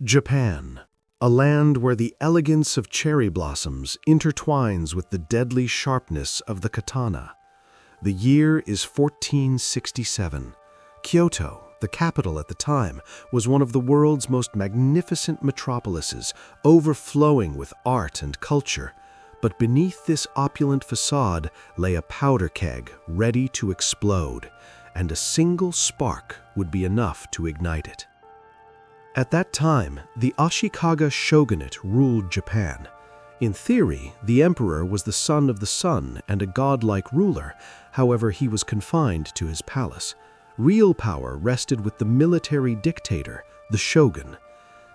Japan, a land where the elegance of cherry blossoms intertwines with the deadly sharpness of the katana. The year is 1467. Kyoto, the capital at the time, was one of the world's most magnificent metropolises, overflowing with art and culture. But beneath this opulent facade lay a powder keg ready to explode, and a single spark would be enough to ignite it. At that time, the Ashikaga shogunate ruled Japan. In theory, the emperor was the son of the sun and a godlike ruler. However, he was confined to his palace. Real power rested with the military dictator, the shogun.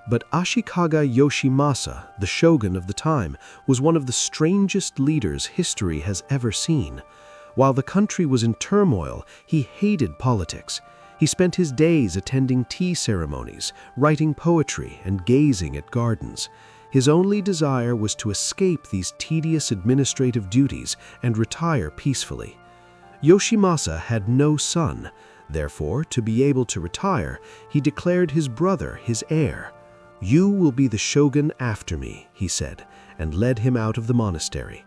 But Ashikaga Yoshimasa, the shogun of the time, was one of the strangest leaders history has ever seen. While the country was in turmoil, he hated politics. He spent his days attending tea ceremonies, writing poetry, and gazing at gardens. His only desire was to escape these tedious administrative duties and retire peacefully. Yoshimasa had no son. Therefore, to be able to retire, he declared his brother his heir. "You will be the shogun after me," he said, and led him out of the monastery.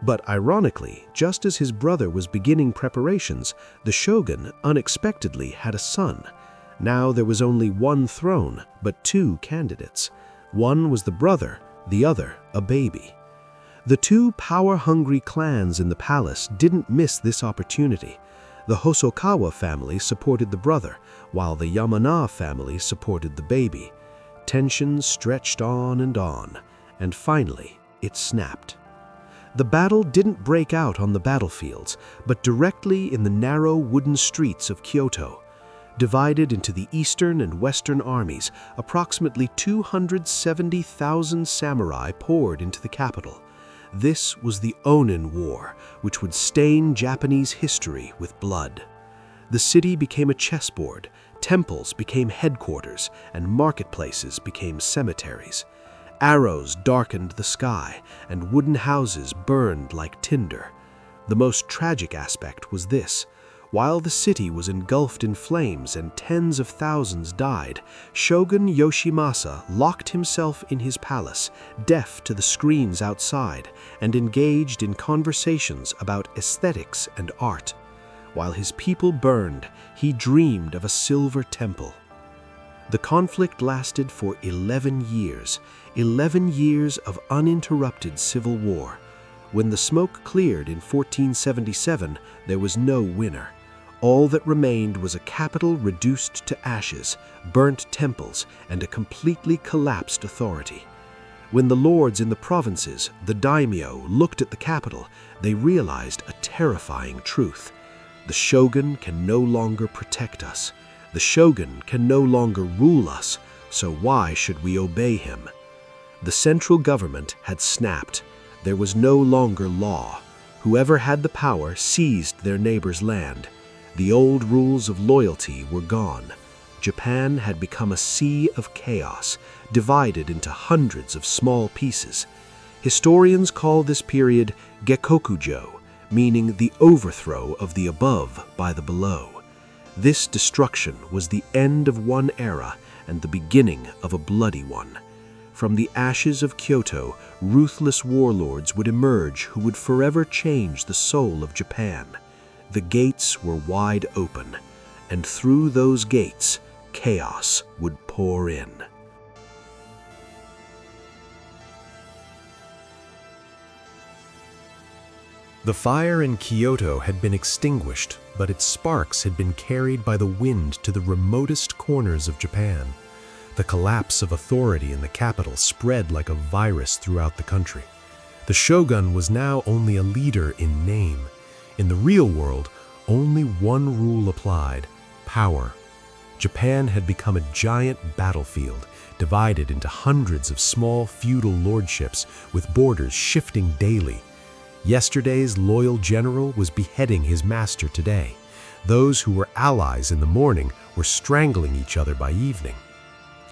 But ironically, just as his brother was beginning preparations, the shogun unexpectedly had a son. Now there was only one throne, but two candidates. One was the brother, the other a baby. The two power-hungry clans in the palace didn't miss this opportunity. The Hosokawa family supported the brother, while the Yamana family supported the baby. Tensions stretched on, and finally it snapped. The battle didn't break out on the battlefields, but directly in the narrow wooden streets of Kyoto. Divided into the eastern and western armies, approximately 270,000 samurai poured into the capital. This was the Onin War, which would stain Japanese history with blood. The city became a chessboard, temples became headquarters, and marketplaces became cemeteries. Arrows darkened the sky, and wooden houses burned like tinder. The most tragic aspect was this. While the city was engulfed in flames and tens of thousands died, Shogun Yoshimasa locked himself in his palace, deaf to the screams outside, and engaged in conversations about aesthetics and art. While his people burned, he dreamed of a silver temple. The conflict lasted for 11 years, 11 years of uninterrupted civil war. When the smoke cleared in 1477, there was no winner. All that remained was a capital reduced to ashes, burnt temples, and a completely collapsed authority. When the lords in the provinces, the daimyo, looked at the capital, they realized a terrifying truth. The shogun can no longer protect us. The shogun can no longer rule us, so why should we obey him? The central government had snapped. There was no longer law. Whoever had the power seized their neighbor's land. The old rules of loyalty were gone. Japan had become a sea of chaos, divided into hundreds of small pieces. Historians call this period Gekkokujo, meaning the overthrow of the above by the below. This destruction was the end of one era and the beginning of a bloody one. From the ashes of Kyoto, ruthless warlords would emerge who would forever change the soul of Japan. The gates were wide open, and through those gates, chaos would pour in. The fire in Kyoto had been extinguished, but its sparks had been carried by the wind to the remotest corners of Japan. The collapse of authority in the capital spread like a virus throughout the country. The shogun was now only a leader in name. In the real world, only one rule applied: power. Japan had become a giant battlefield, divided into hundreds of small feudal lordships with borders shifting daily. Yesterday's loyal general was beheading his master today. Those who were allies in the morning were strangling each other by evening.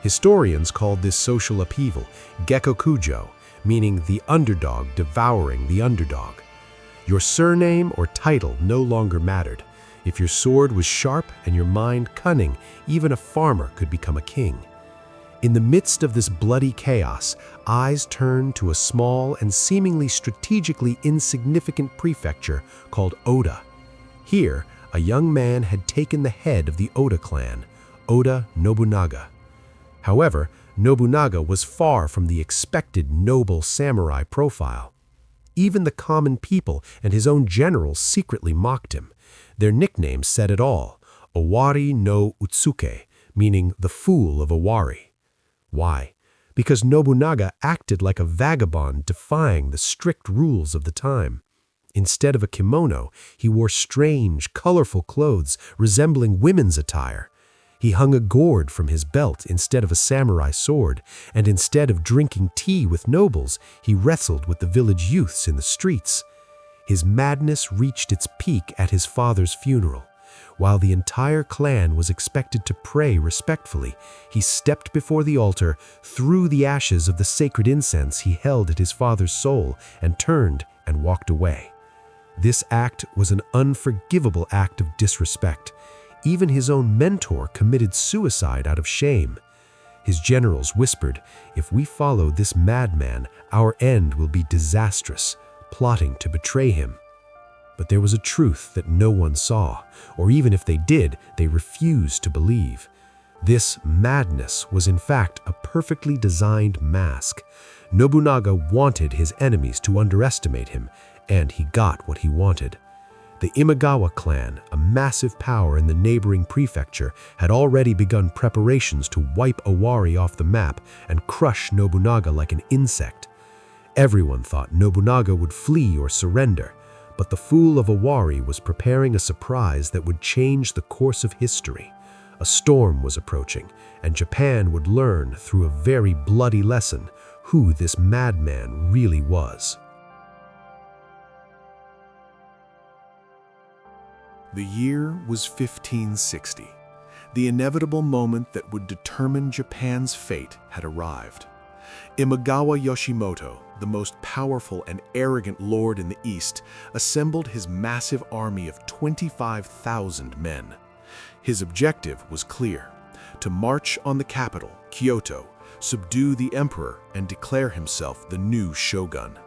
Historians called this social upheaval Gekkokujo, meaning the underdog devouring the underdog. Your surname or title no longer mattered. If your sword was sharp and your mind cunning, even a farmer could become a king. In the midst of this bloody chaos, eyes turned to a small and seemingly strategically insignificant prefecture called Oda. Here, a young man had taken the head of the Oda clan, Oda Nobunaga. However, Nobunaga was far from the expected noble samurai profile. Even the common people and his own generals secretly mocked him. Their nickname said it all, Owari no Utsuke, meaning the fool of Owari. Why? Because Nobunaga acted like a vagabond defying the strict rules of the time. Instead of a kimono, he wore strange, colorful clothes resembling women's attire. He hung a gourd from his belt instead of a samurai sword, and instead of drinking tea with nobles, he wrestled with the village youths in the streets. His madness reached its peak at his father's funeral. While the entire clan was expected to pray respectfully, he stepped before the altar, threw the ashes of the sacred incense he held at his father's soul, and turned and walked away. This act was an unforgivable act of disrespect. Even his own mentor committed suicide out of shame. His generals whispered, "If we follow this madman, our end will be disastrous," plotting to betray him. But there was a truth that no one saw, or even if they did, they refused to believe. This madness was in fact a perfectly designed mask. Nobunaga wanted his enemies to underestimate him, and he got what he wanted. The Imagawa clan, a massive power in the neighboring prefecture, had already begun preparations to wipe Owari off the map and crush Nobunaga like an insect. Everyone thought Nobunaga would flee or surrender, but the fool of Owari was preparing a surprise that would change the course of history. A storm was approaching, and Japan would learn through a very bloody lesson who this madman really was. The year was 1560. The inevitable moment that would determine Japan's fate had arrived. Imagawa Yoshimoto, the most powerful and arrogant lord in the East, assembled his massive army of 25,000 men. His objective was clear: to march on the capital, Kyoto, subdue the emperor, and declare himself the new shogun.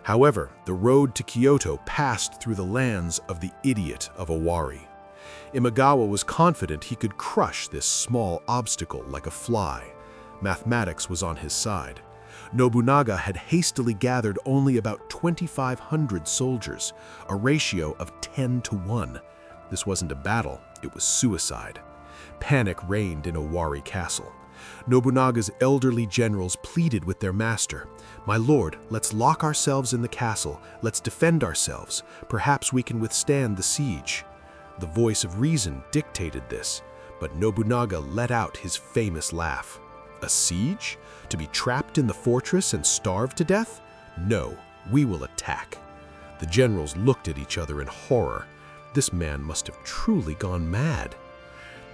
However, the road to Kyoto passed through the lands of the idiot of Owari. Imagawa was confident he could crush this small obstacle like a fly. Mathematics was on his side. Nobunaga had hastily gathered only about 2,500 soldiers, a ratio of 10 to 1. This wasn't a battle, it was suicide. Panic reigned in Owari Castle. Nobunaga's elderly generals pleaded with their master, "My lord, let's lock ourselves in the castle, let's defend ourselves, perhaps we can withstand the siege." The voice of reason dictated this, but Nobunaga let out his famous laugh. A siege? To be trapped in the fortress and starve to death? No, we will attack. The generals looked at each other in horror. This man must have truly gone mad.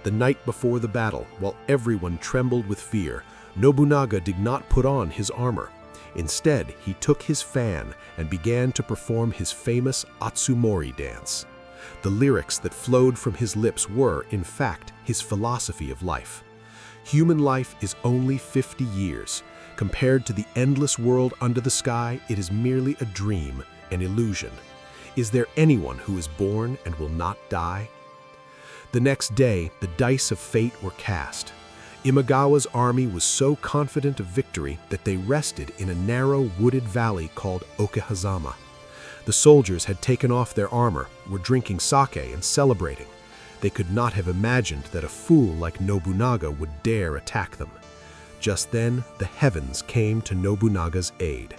The night before the battle, while everyone trembled with fear, Nobunaga did not put on his armor. Instead, he took his fan and began to perform his famous Atsumori dance. The lyrics that flowed from his lips were, in fact, his philosophy of life. Human life is only 50 years. Compared to the endless world under the sky, it is merely a dream, an illusion. Is there anyone who is born and will not die? The next day, the dice of fate were cast. Imagawa's army was so confident of victory that they rested in a narrow wooded valley called Okehazama. The soldiers had taken off their armor, were drinking sake and celebrating. They could not have imagined that a fool like Nobunaga would dare attack them. Just then, the heavens came to Nobunaga's aid.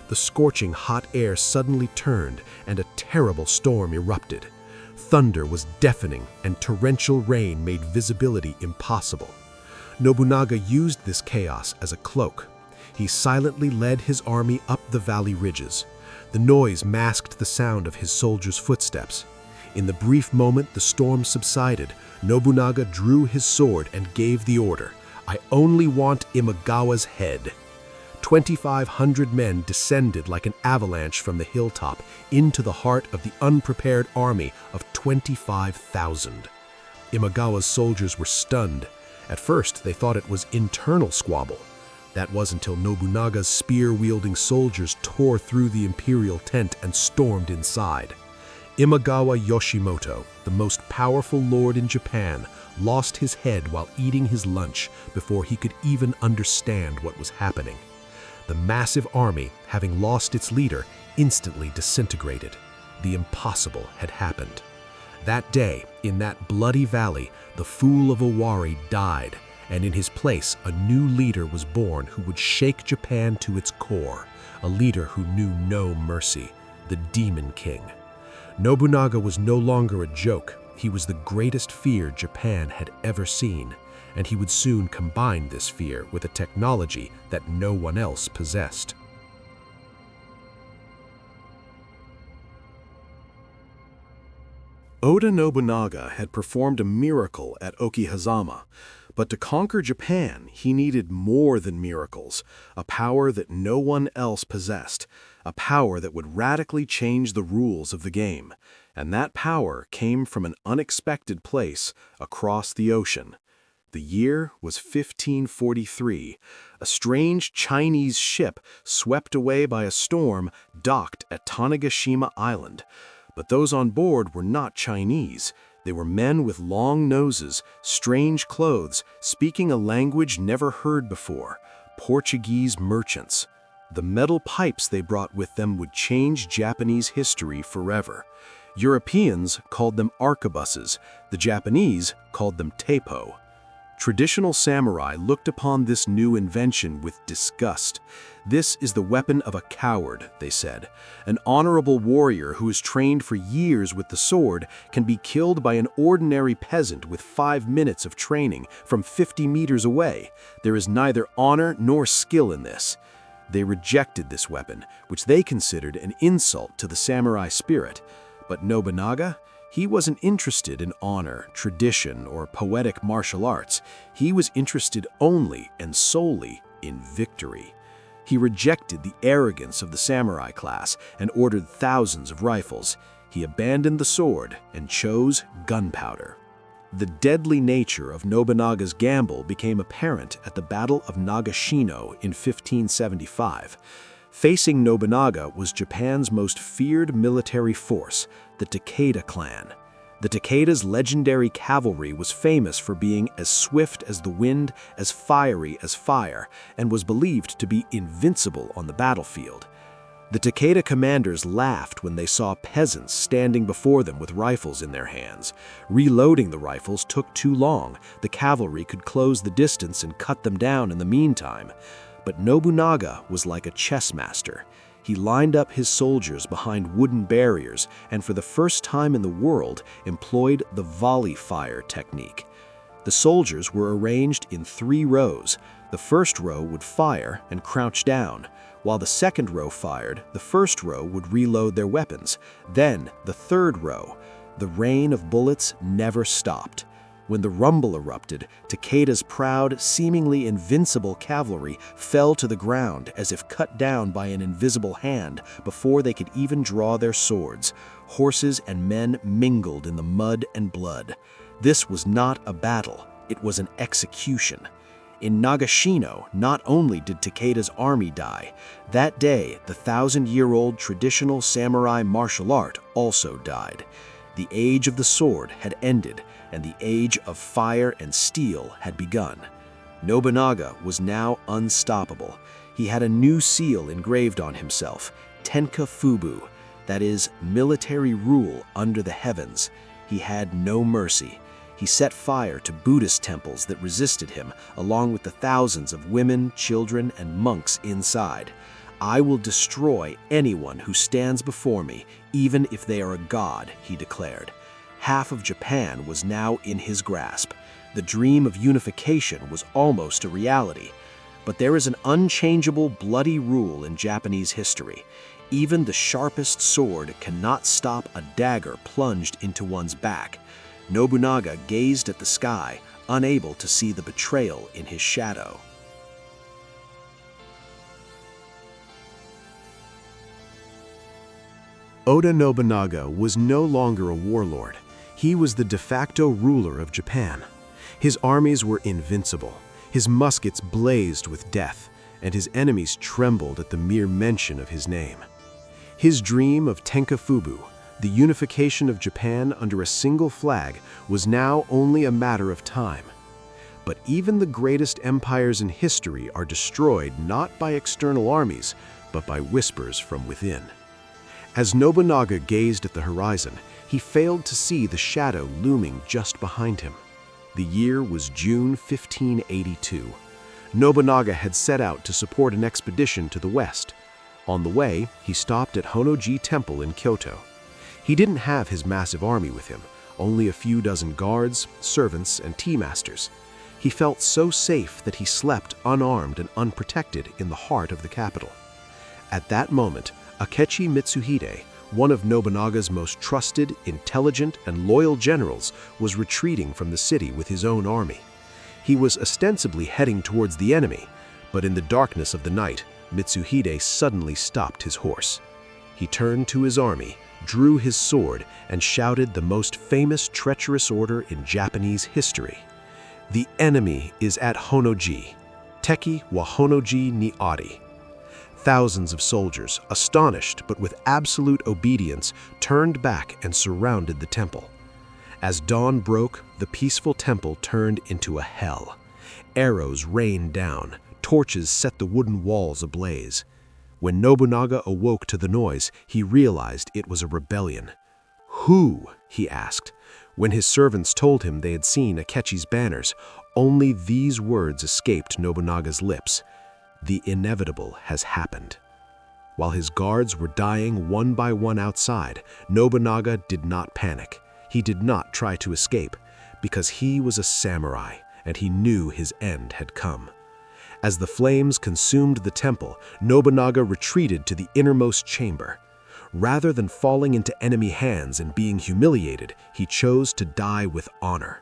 The scorching hot air suddenly turned, and a terrible storm erupted. Thunder was deafening, and torrential rain made visibility impossible. Nobunaga used this chaos as a cloak. He silently led his army up the valley ridges. The noise masked the sound of his soldiers' footsteps. In the brief moment the storm subsided, Nobunaga drew his sword and gave the order, "I only want Imagawa's head." 2,500 men descended like an avalanche from the hilltop into the heart of the unprepared army of 25,000. Imagawa's soldiers were stunned. At first, they thought it was internal squabble. That was until Nobunaga's spear-wielding soldiers tore through the imperial tent and stormed inside. Imagawa Yoshimoto, the most powerful lord in Japan, lost his head while eating his lunch before he could even understand what was happening. The massive army, having lost its leader, instantly disintegrated. The impossible had happened. That day, in that bloody valley, the Fool of Owari died, and in his place a new leader was born who would shake Japan to its core, a leader who knew no mercy, the Demon King. Nobunaga was no longer a joke. He was the greatest fear Japan had ever seen, and he would soon combine this fear with a technology that no one else possessed. Oda Nobunaga had performed a miracle at Okihazama, but to conquer Japan, he needed more than miracles, a power that no one else possessed, a power that would radically change the rules of the game. And that power came from an unexpected place across the ocean. The year was 1543. A strange Chinese ship, swept away by a storm, docked at Tanegashima Island. But those on board were not Chinese. They were men with long noses, strange clothes, speaking a language never heard before, Portuguese merchants. The metal pipes they brought with them would change Japanese history forever. Europeans called them arquebuses, the Japanese called them teppo. Traditional samurai looked upon this new invention with disgust. This is the weapon of a coward, they said. An honorable warrior who is trained for years with the sword can be killed by an ordinary peasant with 5 minutes of training from 50 meters away. There is neither honor nor skill in this. They rejected this weapon, which they considered an insult to the samurai spirit. But Nobunaga? He wasn't interested in honor, tradition, or poetic martial arts. He was interested only and solely in victory. He rejected the arrogance of the samurai class and ordered thousands of rifles. He abandoned the sword and chose gunpowder. The deadly nature of Nobunaga's gamble became apparent at the Battle of Nagashino in 1575. Facing Nobunaga was Japan's most feared military force, the Takeda clan. The Takeda's legendary cavalry was famous for being as swift as the wind, as fiery as fire, and was believed to be invincible on the battlefield. The Takeda commanders laughed when they saw peasants standing before them with rifles in their hands. Reloading the rifles took too long. The cavalry could close the distance and cut them down in the meantime. But Nobunaga was like a chess master. He lined up his soldiers behind wooden barriers and for the first time in the world employed the volley fire technique. The soldiers were arranged in 3 rows. The first row would fire and crouch down. While the second row fired, the first row would reload their weapons. Then the third row. The rain of bullets never stopped. When the rumble erupted, Takeda's proud, seemingly invincible cavalry fell to the ground as if cut down by an invisible hand before they could even draw their swords. Horses and men mingled in the mud and blood. This was not a battle, it was an execution. In Nagashino, not only did Takeda's army die, that day the 1,000-year-old traditional samurai martial art also died. The age of the sword had ended, and the age of fire and steel had begun. Nobunaga was now unstoppable. He had a new seal engraved on himself, Tenka Fubu, that is, military rule under the heavens. He had no mercy. He set fire to Buddhist temples that resisted him, along with the thousands of women, children, and monks inside. I will destroy anyone who stands before me, even if they are a god, he declared. Half of Japan was now in his grasp. The dream of unification was almost a reality. But there is an unchangeable, bloody rule in Japanese history. Even the sharpest sword cannot stop a dagger plunged into one's back. Nobunaga gazed at the sky, unable to see the betrayal in his shadow. Oda Nobunaga was no longer a warlord. He was the de facto ruler of Japan. His armies were invincible, his muskets blazed with death, and his enemies trembled at the mere mention of his name. His dream of Tenkafubu, the unification of Japan under a single flag, was now only a matter of time. But even the greatest empires in history are destroyed not by external armies, but by whispers from within. As Nobunaga gazed at the horizon, he failed to see the shadow looming just behind him. The year was June 1582. Nobunaga had set out to support an expedition to the west. On the way, he stopped at Honnoji Temple in Kyoto. He didn't have his massive army with him, only a few dozen guards, servants, and tea masters. He felt so safe that he slept unarmed and unprotected in the heart of the capital. At that moment, Akechi Mitsuhide, one of Nobunaga's most trusted, intelligent, and loyal generals, was retreating from the city with his own army. He was ostensibly heading towards the enemy, but in the darkness of the night, Mitsuhide suddenly stopped his horse. He turned to his army, drew his sword, and shouted the most famous treacherous order in Japanese history. "The enemy is at Honnoji. Teki wa Honnoji ni ari." Thousands of soldiers, astonished but with absolute obedience, turned back and surrounded the temple. As dawn broke, the peaceful temple turned into a hell. Arrows rained down, torches set the wooden walls ablaze. When Nobunaga awoke to the noise, he realized it was a rebellion. "Who?" he asked. When his servants told him they had seen Akechi's banners, only these words escaped Nobunaga's lips: "The inevitable has happened." While his guards were dying one by one outside, Nobunaga did not panic. He did not try to escape, because he was a samurai, and he knew his end had come. As the flames consumed the temple, Nobunaga retreated to the innermost chamber. Rather than falling into enemy hands and being humiliated, he chose to die with honor.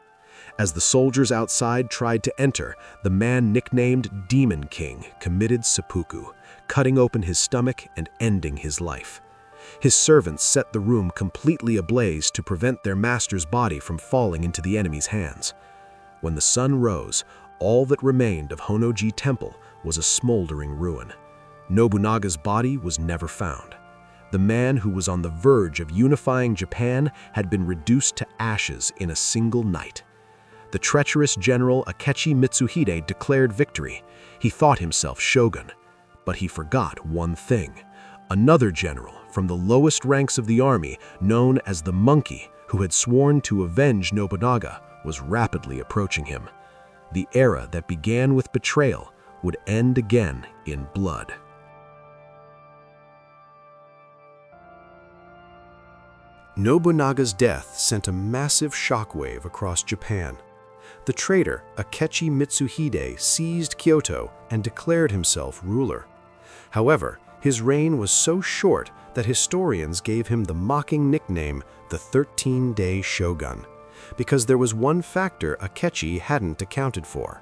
As the soldiers outside tried to enter, the man nicknamed Demon King committed seppuku, cutting open his stomach and ending his life. His servants set the room completely ablaze to prevent their master's body from falling into the enemy's hands. When the sun rose, all that remained of Honnoji Temple was a smoldering ruin. Nobunaga's body was never found. The man who was on the verge of unifying Japan had been reduced to ashes in a single night. The treacherous general Akechi Mitsuhide declared victory. He thought himself shogun. But he forgot one thing. Another general from the lowest ranks of the army, known as the Monkey, who had sworn to avenge Nobunaga, was rapidly approaching him. The era that began with betrayal would end again in blood. Nobunaga's death sent a massive shockwave across Japan. The traitor Akechi Mitsuhide seized Kyoto and declared himself ruler. However, his reign was so short that historians gave him the mocking nickname the 13-Day Shogun, because there was one factor Akechi hadn't accounted for: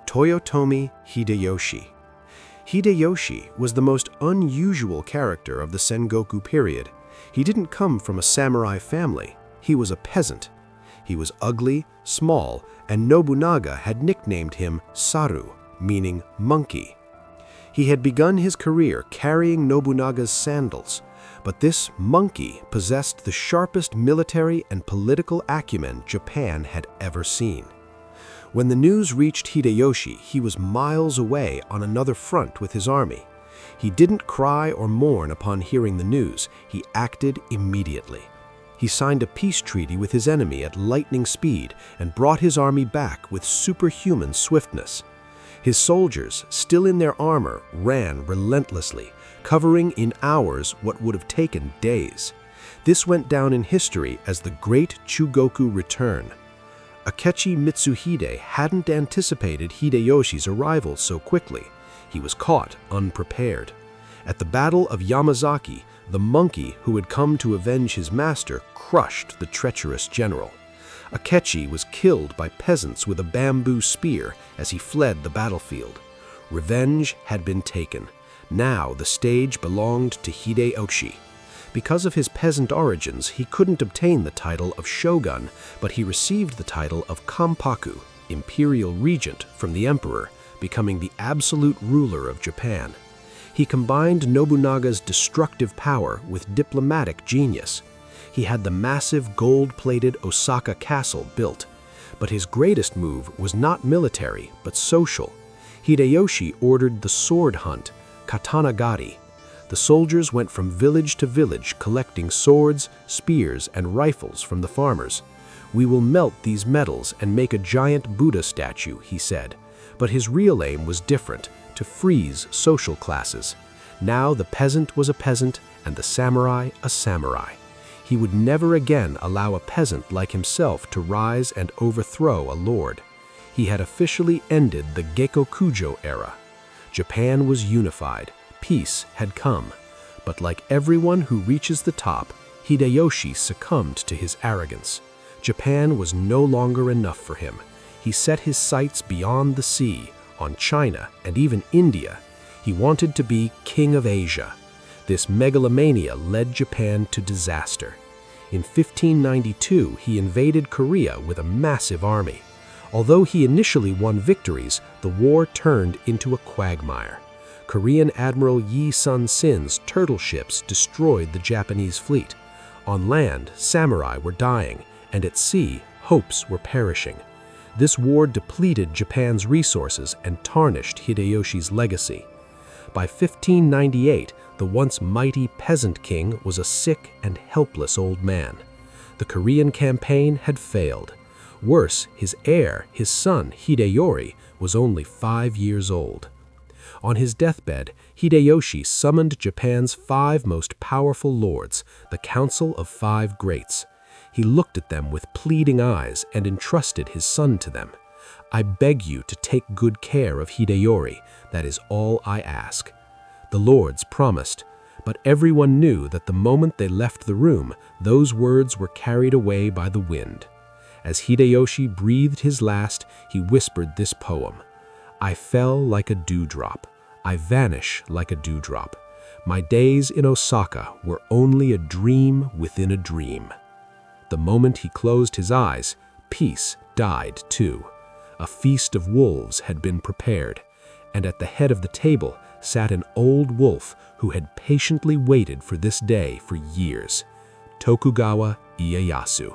Toyotomi Hideyoshi. Hideyoshi was the most unusual character of the Sengoku period. He didn't come from a samurai family. He was a peasant. He was ugly, small, and Nobunaga had nicknamed him Saru, meaning monkey. He had begun his career carrying Nobunaga's sandals, but this monkey possessed the sharpest military and political acumen Japan had ever seen. When the news reached Hideyoshi, he was miles away on another front with his army. He didn't cry or mourn upon hearing the news. He acted immediately. He signed a peace treaty with his enemy at lightning speed and brought his army back with superhuman swiftness. His soldiers, still in their armor, ran relentlessly, covering in hours what would have taken days. This went down in history as the Great Chugoku Return. Akechi Mitsuhide hadn't anticipated Hideyoshi's arrival so quickly. He was caught unprepared. At the Battle of Yamazaki, the monkey who had come to avenge his master crushed the treacherous general. Akechi was killed by peasants with a bamboo spear as he fled the battlefield. Revenge had been taken. Now the stage belonged to Hideyoshi. Because of his peasant origins, he couldn't obtain the title of shogun, but he received the title of Kampaku, imperial regent from the emperor, becoming the absolute ruler of Japan. He combined Nobunaga's destructive power with diplomatic genius. He had the massive gold-plated Osaka castle built. But his greatest move was not military, but social. Hideyoshi ordered the sword hunt, katanagari. The soldiers went from village to village collecting swords, spears, and rifles from the farmers. "We will melt these metals and make a giant Buddha statue," he said. But his real aim was different, to freeze social classes. Now the peasant was a peasant and the samurai a samurai. He would never again allow a peasant like himself to rise and overthrow a lord. He had officially ended the Gekokujo era. Japan was unified. Peace had come. But like everyone who reaches the top, Hideyoshi succumbed to his arrogance. Japan was no longer enough for him. He set his sights beyond the sea, on China and even India. He wanted to be king of Asia. This megalomania led Japan to disaster. In 1592, he invaded Korea with a massive army. Although he initially won victories, the war turned into a quagmire. Korean Admiral Yi Sun-sin's turtle ships destroyed the Japanese fleet. On land, samurai were dying, and at sea, hopes were perishing. This war depleted Japan's resources and tarnished Hideyoshi's legacy. By 1598, the once mighty peasant king was a sick and helpless old man. The Korean campaign had failed. Worse, his heir, his son Hideyori, was only 5 years old. On his deathbed, Hideyoshi summoned Japan's 5 most powerful lords, the Council of 5 Greats. He looked at them with pleading eyes and entrusted his son to them. "I beg you to take good care of Hideyori. That is all I ask." The lords promised, but everyone knew that the moment they left the room, those words were carried away by the wind. As Hideyoshi breathed his last, he whispered this poem: "I fell like a dewdrop. I vanish like a dewdrop. My days in Osaka were only a dream within a dream." The moment he closed his eyes, peace died too. A feast of wolves had been prepared, and at the head of the table sat an old wolf who had patiently waited for this day for years: Tokugawa Ieyasu.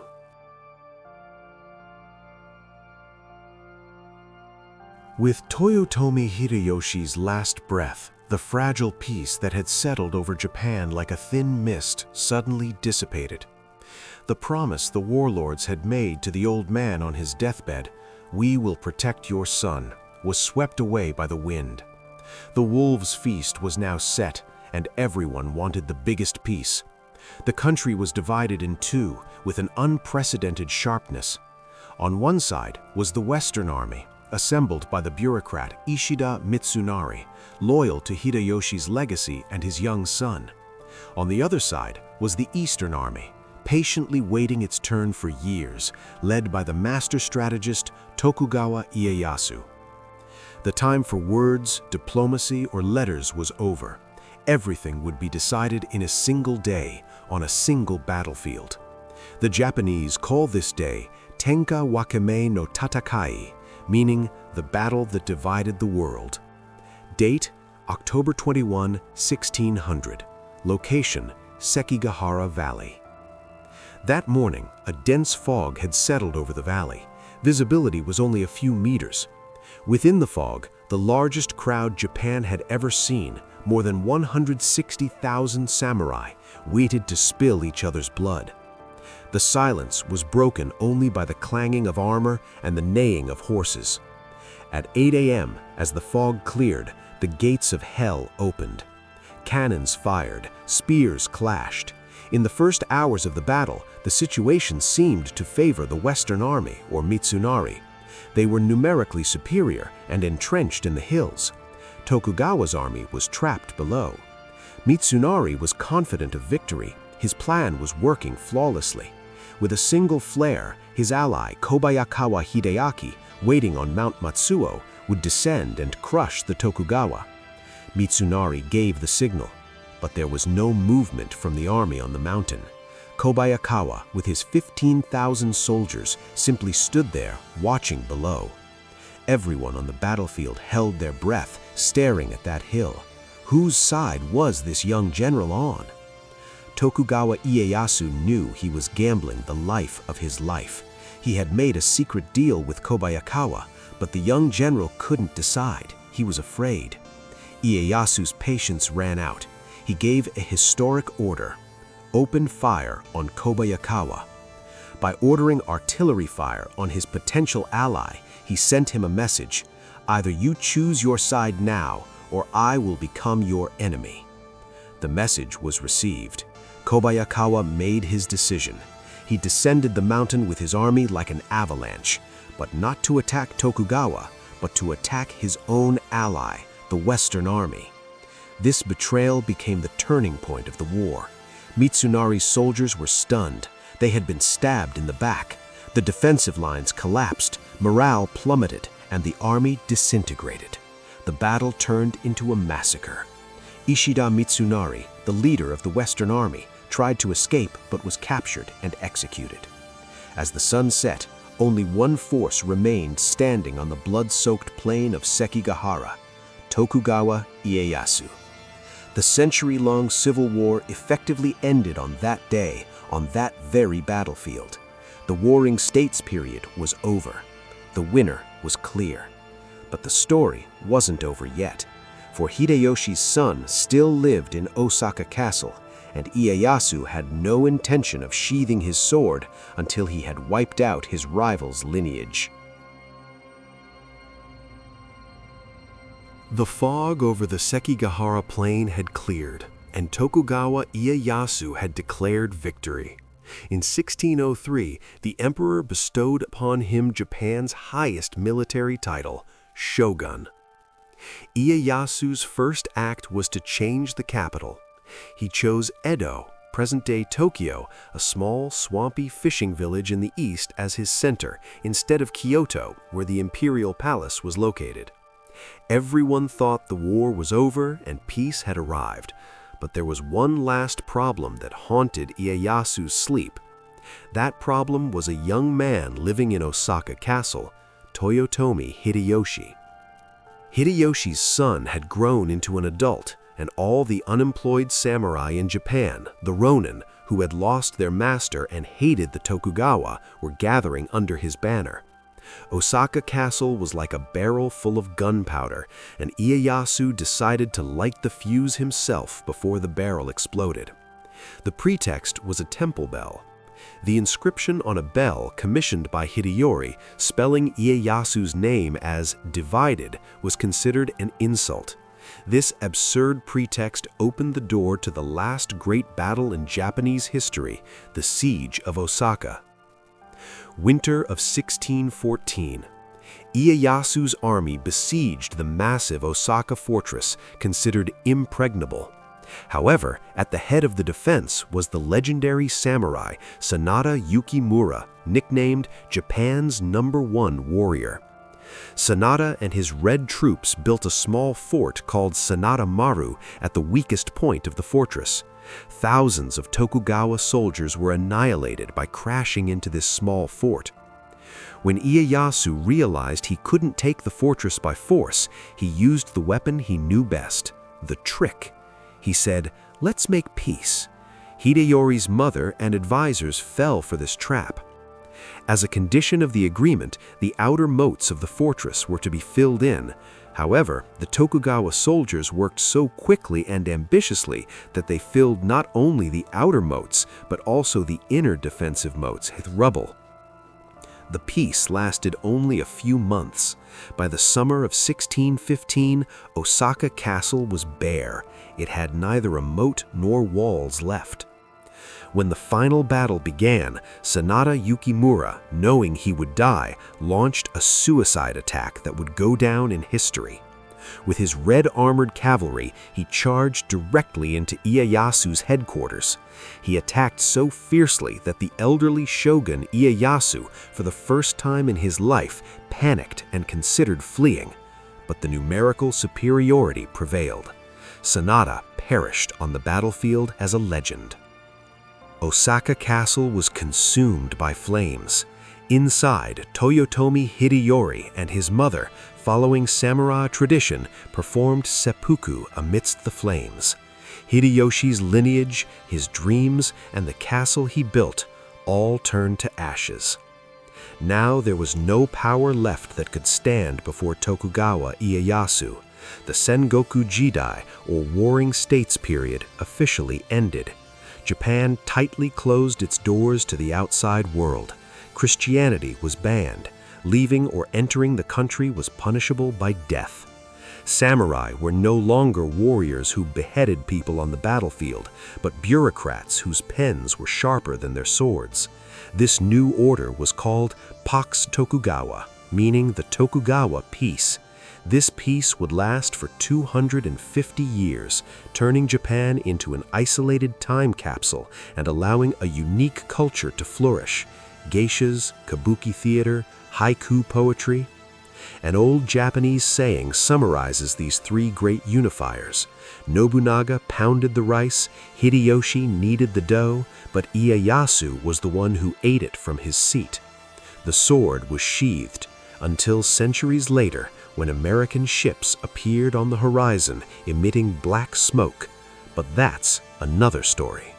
With Toyotomi Hideyoshi's last breath, the fragile peace that had settled over Japan like a thin mist suddenly dissipated. The promise the warlords had made to the old man on his deathbed, "We will protect your son," was swept away by the wind. The wolves' feast was now set, and everyone wanted the biggest piece. The country was divided in two with an unprecedented sharpness. On one side was the Western Army, assembled by the bureaucrat Ishida Mitsunari, loyal to Hideyoshi's legacy and his young son. On the other side was the Eastern Army, patiently waiting its turn for years, led by the master strategist Tokugawa Ieyasu. The time for words, diplomacy, or letters was over. Everything would be decided in a single day, on a single battlefield. The Japanese call this day Tenka Wakame no Tatakai, meaning the battle that divided the world. Date, October 21, 1600. Location, Sekigahara Valley. That morning, a dense fog had settled over the valley. Visibility was only a few meters. Within the fog, the largest crowd Japan had ever seen, more than 160,000 samurai, waited to spill each other's blood. The silence was broken only by the clanging of armor and the neighing of horses. At 8 a.m., as the fog cleared, the gates of hell opened. Cannons fired, spears clashed. In the first hours of the battle, the situation seemed to favor the Western Army, or Mitsunari. They were numerically superior and entrenched in the hills. Tokugawa's army was trapped below. Mitsunari was confident of victory. His plan was working flawlessly. With a single flare, his ally Kobayakawa Hideaki, waiting on Mount Matsuo, would descend and crush the Tokugawa. Mitsunari gave the signal, but there was no movement from the army on the mountain. Kobayakawa, with his 15,000 soldiers, simply stood there, watching below. Everyone on the battlefield held their breath, staring at that hill. Whose side was this young general on? Tokugawa Ieyasu knew he was gambling the life of his life. He had made a secret deal with Kobayakawa, but the young general couldn't decide. He was afraid. Ieyasu's patience ran out. He gave a historic order: open fire on Kobayakawa. By ordering artillery fire on his potential ally, he sent him a message: either you choose your side now, or I will become your enemy. The message was received. Kobayakawa made his decision. He descended the mountain with his army like an avalanche, but not to attack Tokugawa, but to attack his own ally, the Western Army. This betrayal became the turning point of the war. Mitsunari's soldiers were stunned. They had been stabbed in the back. The defensive lines collapsed, morale plummeted, and the army disintegrated. The battle turned into a massacre. Ishida Mitsunari, the leader of the Western Army, tried to escape but was captured and executed. As the sun set, only one force remained standing on the blood-soaked plain of Sekigahara: Tokugawa Ieyasu. The century-long civil war effectively ended on that day, on that very battlefield. The Warring States period was over. The winner was clear. But the story wasn't over yet, for Hideyoshi's son still lived in Osaka Castle, and Ieyasu had no intention of sheathing his sword until he had wiped out his rival's lineage. The fog over the Sekigahara plain had cleared, and Tokugawa Ieyasu had declared victory. In 1603, the emperor bestowed upon him Japan's highest military title, shogun. Ieyasu's first act was to change the capital. He chose Edo, present-day Tokyo, a small, swampy fishing village in the east, as his center, instead of Kyoto, where the imperial palace was located. Everyone thought the war was over and peace had arrived, but there was one last problem that haunted Ieyasu's sleep. That problem was a young man living in Osaka Castle, Toyotomi Hideyoshi. Hideyoshi's son had grown into an adult, and all the unemployed samurai in Japan, the Ronin, who had lost their master and hated the Tokugawa, were gathering under his banner. Osaka Castle was like a barrel full of gunpowder, and Ieyasu decided to light the fuse himself before the barrel exploded. The pretext was a temple bell. The inscription on a bell commissioned by Hideyori, spelling Ieyasu's name as divided, was considered an insult. This absurd pretext opened the door to the last great battle in Japanese history, the Siege of Osaka. Winter of 1614. Ieyasu's army besieged the massive Osaka fortress, considered impregnable. However, at the head of the defense was the legendary samurai Sanada Yukimura, nicknamed Japan's #1 warrior. Sanada and his red troops built a small fort called Sanada Maru at the weakest point of the fortress. Thousands of Tokugawa soldiers were annihilated by crashing into this small fort. When Ieyasu realized he couldn't take the fortress by force, he used the weapon he knew best, the trick. He said, "Let's make peace." Hideyori's mother and advisors fell for this trap. As a condition of the agreement, the outer moats of the fortress were to be filled in. However, the Tokugawa soldiers worked so quickly and ambitiously that they filled not only the outer moats, but also the inner defensive moats with rubble. The peace lasted only a few months. By the summer of 1615, Osaka Castle was bare. It had neither a moat nor walls left. When the final battle began, Sanada Yukimura, knowing he would die, launched a suicide attack that would go down in history. With his red-armored cavalry, he charged directly into Ieyasu's headquarters. He attacked so fiercely that the elderly shogun Ieyasu, for the first time in his life, panicked and considered fleeing. But the numerical superiority prevailed. Sanada perished on the battlefield as a legend. Osaka Castle was consumed by flames. Inside, Toyotomi Hideyoshi and his mother, following samurai tradition, performed seppuku amidst the flames. Hideyoshi's lineage, his dreams, and the castle he built all turned to ashes. Now there was no power left that could stand before Tokugawa Ieyasu. The Sengoku Jidai, or Warring States period, officially ended. Japan tightly closed its doors to the outside world. Christianity was banned. Leaving or entering the country was punishable by death. Samurai were no longer warriors who beheaded people on the battlefield, but bureaucrats whose pens were sharper than their swords. This new order was called Pax Tokugawa, meaning the Tokugawa peace. This peace would last for 250 years, turning Japan into an isolated time capsule and allowing a unique culture to flourish. Geishas, kabuki theater, haiku poetry. An old Japanese saying summarizes these three great unifiers. Nobunaga pounded the rice, Hideyoshi kneaded the dough, but Ieyasu was the one who ate it from his seat. The sword was sheathed, until centuries later, when American ships appeared on the horizon emitting black smoke. But that's another story.